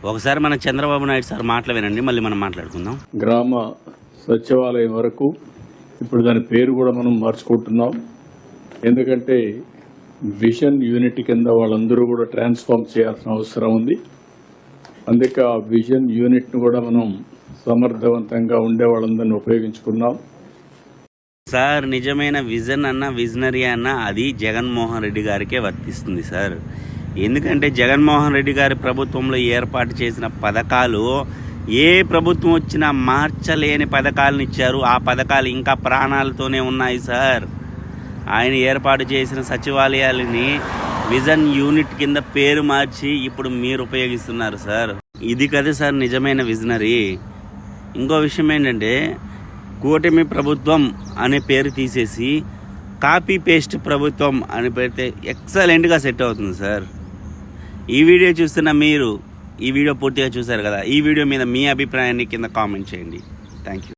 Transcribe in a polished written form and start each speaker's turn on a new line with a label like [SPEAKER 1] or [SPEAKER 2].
[SPEAKER 1] ఒకసారి మన చంద్రబాబు నాయుడు సార్ మాటలు వినండి, మళ్ళీ మనం మాట్లాడుకుందాం.
[SPEAKER 2] గ్రామ సచివాలయం వరకు ఇప్పుడు దాని పేరు కూడా మనం మార్చుకుంటున్నాం. ఎందుకంటే విజన్ యూనిట్ కింద వాళ్ళందరూ కూడా ట్రాన్స్ఫార్మ్ చేయాల్సిన అవసరం ఉంది. అందుకే ఆ విజన్ యూనిట్ను కూడా మనం సమర్థవంతంగా ఉండే వాళ్ళందరినీ ఉపయోగించుకున్నాం.
[SPEAKER 1] సార్ నిజమైన విజన్ అన్న విజనరీ అన్న అది జగన్మోహన్ రెడ్డి గారికే వర్తిస్తుంది సార్. ఎందుకంటే జగన్మోహన్ రెడ్డి గారి ప్రభుత్వంలో ఏర్పాటు చేసిన పథకాలు ఏ ప్రభుత్వం వచ్చినా మార్చలేని పథకాలను ఇచ్చారు. ఆ పథకాలు ఇంకా ప్రాణాలతోనే ఉన్నాయి సార్. ఆయన ఏర్పాటు చేసిన సచివాలయాలని విజన్ యూనిట్ కింద పేరు మార్చి ఇప్పుడు మీరు ఉపయోగిస్తున్నారు సార్. ఇది కదా సార్ నిజమైన విజనరీ. ఇంకో విషయం ఏంటంటే కూటమి ప్రభుత్వం అనే పేరు తీసేసి కాపీ పేస్ట్ ప్రభుత్వం అని పెడితే ఎక్సలెంట్గా సెట్ అవుతుంది సార్. ఈ వీడియో చూస్తున్న మీరు ఈ వీడియో పూర్తిగా చూశారు కదా. ఈ వీడియో మీద మీ అభిప్రాయాన్ని కింద కామెంట్ చేయండి. Thank you.